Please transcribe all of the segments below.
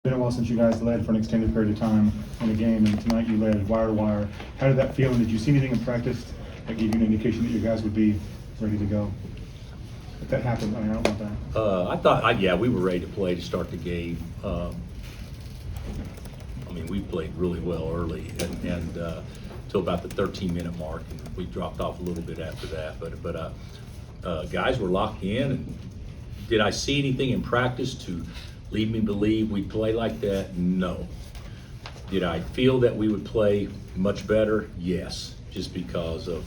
Been a while since you guys led for an extended period of time in a game, and tonight you led wire to wire. How did that feel, and did you see anything in practice that gave you an indication that you guys would be ready to go? If that happened, I don't want that. I thought, yeah, we were ready to play to start the game. We played really well early, and till about the 13-minute mark, and we dropped off a little bit after that. But guys were locked in. And did I see anything in practice to lead me to believe we'd play like that? No. Did I feel that we would play much better? Yes, just because of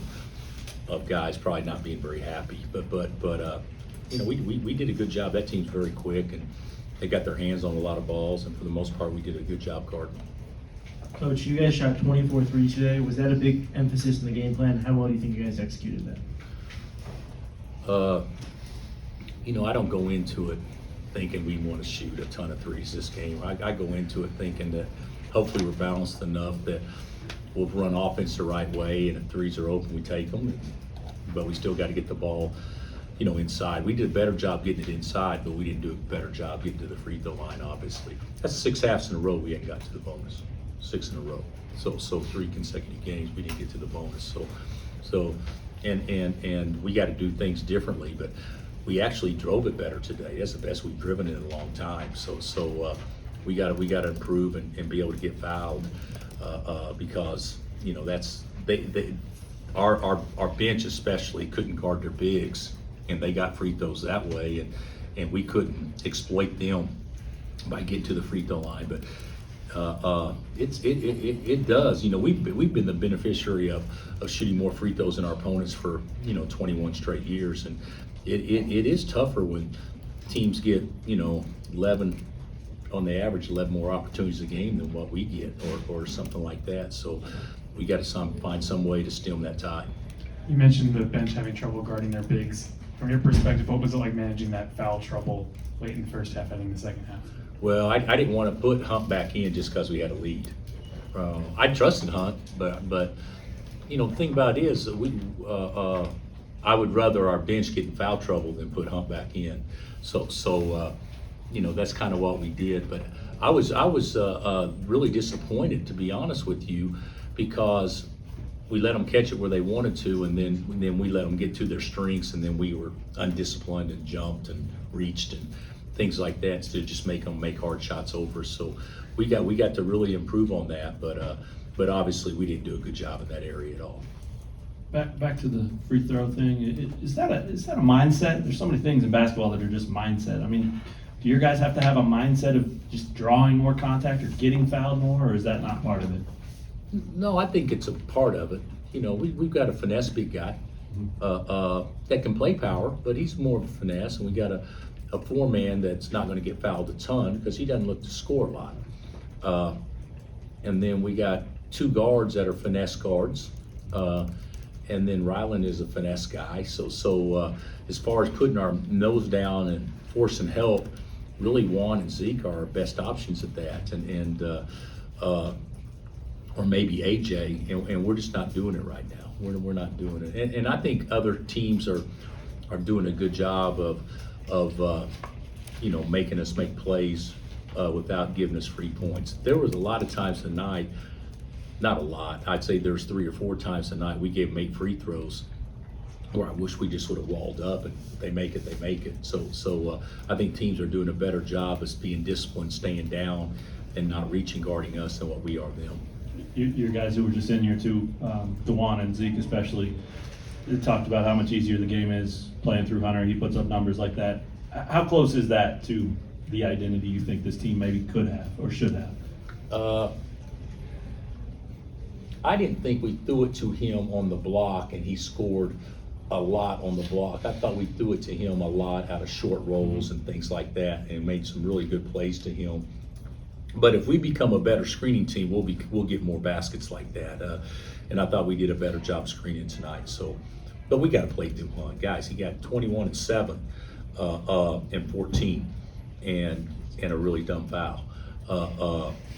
guys probably not being very happy. But we did a good job. That team's very quick, and they got their hands on a lot of balls, and for the most part, we did a good job guarding. Coach, you guys shot 24 threes today. Was that a big emphasis in the game plan? How well do you think you guys executed that? I don't go into it thinking we want to shoot a ton of threes this game. I go into it thinking that hopefully we're balanced enough that we'll run offense the right way, and if threes are open, we take them. But we still got to get the ball, inside. We did a better job getting it inside, but we didn't do a better job getting to the free throw line, obviously. That's 6 halves in a row we hadn't got to the bonus. 6 in a row. So 3 consecutive games we didn't get to the bonus. And we got to do things differently, but we actually drove it better today. That's the best we've driven it in a long time. So we got to improve and be able to get fouled because our bench especially couldn't guard their bigs, and they got free throws that way, and we couldn't exploit them by getting to the free throw line. But it does. We've been the beneficiary of shooting more free throws than our opponents for 21 straight years, and it is tougher when teams get 11 on the average, 11 more opportunities a game than what we get, or something like that. So we got to find some way to stem that tide. You mentioned the bench having trouble guarding their bigs. From your perspective, what was it like managing that foul trouble late in the first half, heading the second half? Well, I didn't want to put Hunt back in just because we had a lead. I trusted Hunt, but the thing about it is that I would rather our bench get in foul trouble than put Hunt back in. So that's kind of what we did. But I was really disappointed, to be honest with you, because we let them catch it where they wanted to, and then we let them get to their strengths, and then we were undisciplined and jumped and reached and things like that instead of just make them make hard shots over. So we got to really improve on that, but obviously we didn't do a good job in that area at all. Back to the free throw thing. Is that a mindset? There's so many things in basketball that are just mindset. Do your guys have to have a mindset of just drawing more contact or getting fouled more, or is that not part of it? No, I think it's a part of it. We've got a finesse big guy that can play power, but he's more of a finesse, and we got a 4-man that's not going to get fouled a ton because he doesn't look to score a lot. And then we got 2 guards that are finesse guards, and then Ryland is a finesse guy. So as far as putting our nose down and forcing help, really Juan and Zeke are our best options at that, and or maybe AJ, and we're just not doing it right now. We're not doing it, and I think other teams are doing a good job of making us make plays without giving us free points. There was a lot of times tonight, not a lot, I'd say there's 3 or 4 times tonight we gave them 8 free throws where I wish we just would have walled up, and if they make it, they make it. So I think teams are doing a better job of being disciplined, staying down, and not reaching, guarding us than what we are them. Your guys who were just in here too, DeJuan and Zeke especially, they talked about how much easier the game is playing through Hunter. He puts up numbers like that. How close is that to the identity you think this team maybe could have or should have? I didn't think we threw it to him on the block and he scored a lot on the block. I thought we threw it to him a lot out of short rolls and things like that, and made some really good plays to him. But if we become a better screening team, we'll get more baskets like that. And I thought we did a better job screening tonight. But we got to play through Hunt, guys. He got 21 and 7 and 14, and a really dumb foul.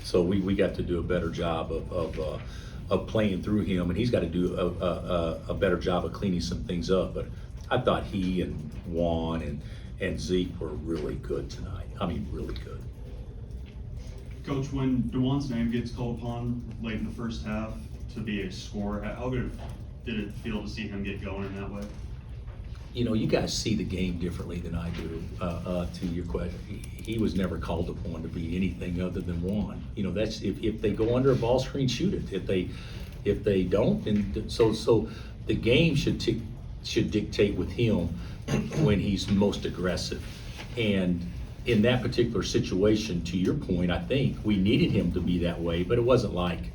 So we got to do a better job of playing through him, and he's got to do a better job of cleaning some things up. But I thought he and Juan and Zeke were really good tonight. Really good. Coach, when DeJuan's name gets called upon late in the first half to be a scorer, how good did it feel to see him get going in that way? You know, you guys see the game differently than I do. To your question, he was never called upon to be anything other than Juan. You know, that's if they go under a ball screen, shoot it. If they don't, then so the game should dictate with him when he's most aggressive. And in that particular situation, to your point, I think we needed him to be that way, but it wasn't like,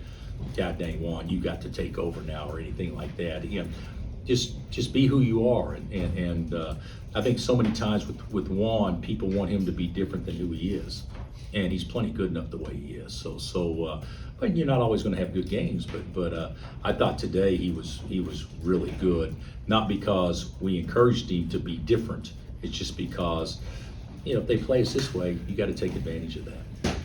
God dang, Juan, you got to take over now or anything like that. You know, just be who you are, and I think so many times with Juan, people want him to be different than who he is, and he's plenty good enough the way he is. But you're not always going to have good games. But I thought today he was really good, not because we encouraged him to be different. It's just because, you know, if they play us this way, you got to take advantage of that.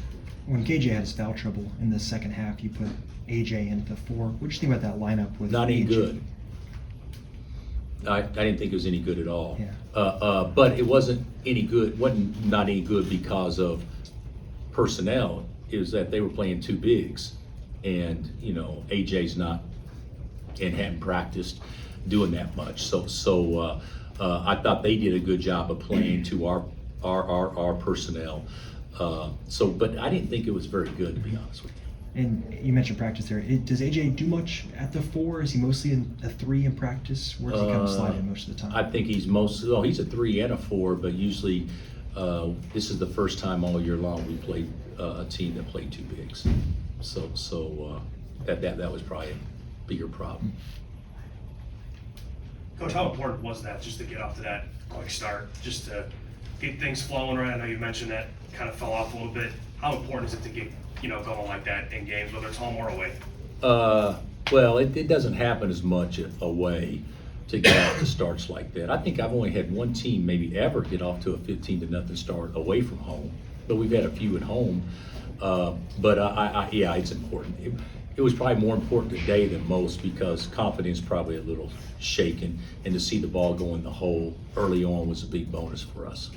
When KJ had his foul trouble in the second half, you put AJ into the 4. What did you think about that lineup with Not any AJ? good. I didn't think it was any good at all. Yeah. But it wasn't any good. Not any good because of personnel. It was that they were playing two bigs, and you know AJ's not and hadn't practiced doing that much. So I thought they did a good job of playing to our personnel. But I didn't think it was very good, to be honest with you. And you mentioned practice there. Does AJ do much at the 4? Is he mostly in a 3 in practice? Where does he kind of slide in most of the time? I think he's he's a 3 and a 4, but usually this is the first time all year long we played a team that played two bigs. So that was probably a bigger problem. Coach, how important was that just to get off to that quick start, just to get things flowing right? I know you mentioned that kind of fell off a little bit. How important is it to get going like that in games, whether it's home or away? Well, it doesn't happen as much away to get off to starts like that. I think I've only had one team maybe ever get off to a 15-0 start away from home, but we've had a few at home. Yeah, it's important. It was probably more important today than most because confidence probably a little shaken, and to see the ball go in the hole early on was a big bonus for us.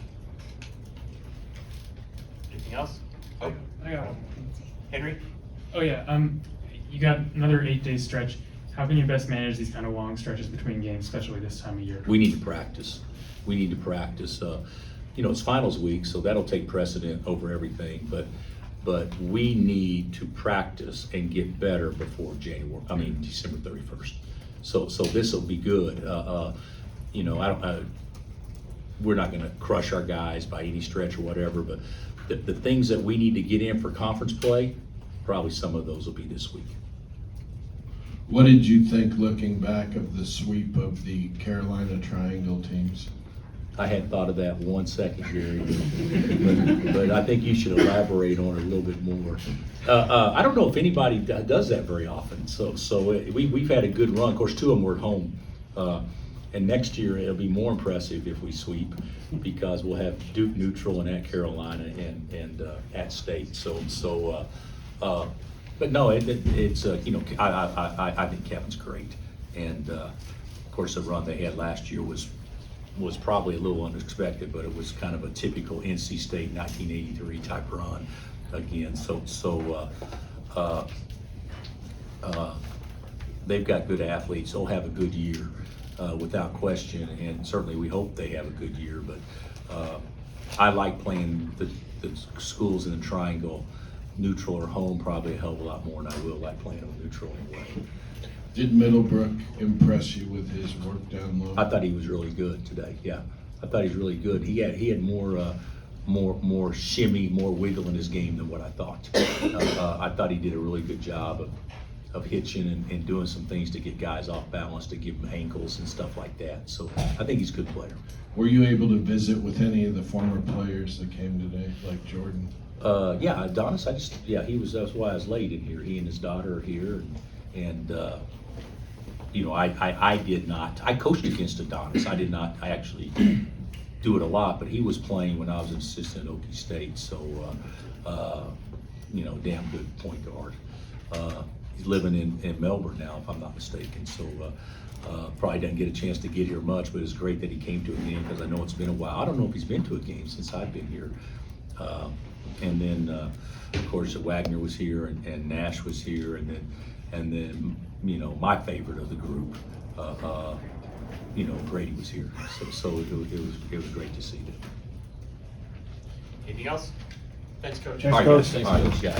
Anything else? Oh, I got one. Henry? Oh yeah, you got another 8-day stretch. How can you best manage these kind of long stretches between games, especially this time of year? We need to practice. You know, it's finals week, so that'll take precedent over everything. But we need to practice and get better before December 31st. So this will be good. You know, we're not going to crush our guys by any stretch or whatever, but the things that we need to get in for conference play, probably some of those will be this week. What did you think looking back of the sweep of the Carolina Triangle teams? I hadn't thought of that 1 second, Gary, but I think you should elaborate on it a little bit more. I don't know if anybody does that very often. So we've had a good run. Of course, 2 of them were at home. And next year it'll be more impressive if we sweep because we'll have Duke neutral and at Carolina and at State. But no, it's you know, I think Kevin's great, and of course the run they had last year was probably a little unexpected, but it was kind of a typical NC State 1983 type run again. They've got good athletes. They'll have a good year without question, and certainly we hope they have a good year. But I like playing the schools in the Triangle, neutral or home, probably a hell of a lot more than I will like playing them neutral anyway. Did Middlebrook impress you with his work down low? I thought he was really good today. Yeah, I thought he was really good. He had more shimmy, more wiggle in his game than what I thought. I thought he did a really good job of hitching and doing some things to get guys off balance, to give them ankles and stuff like that. So I think he's a good player. Were you able to visit with any of the former players that came today, like Jordan? Yeah, Adonis. That's why I was late in here. He and his daughter are here, and you know, I did not. I coached against Adonis. I did not. I actually do it a lot, but he was playing when I was an assistant at Okie State. So, you know, damn good point guard. He's living in Melbourne now, if I'm not mistaken. So, probably didn't get a chance to get here much, but it's great that he came to a game because I know it's been a while. I don't know if he's been to a game since I've been here. And then, of course, Wagner was here and Nash was here, and then, you know, my favorite of the group, you know, Brady was here. So it was great to see them. Anything else? Thanks, Coach. Thanks, All right, Coach. guys. All right, guys.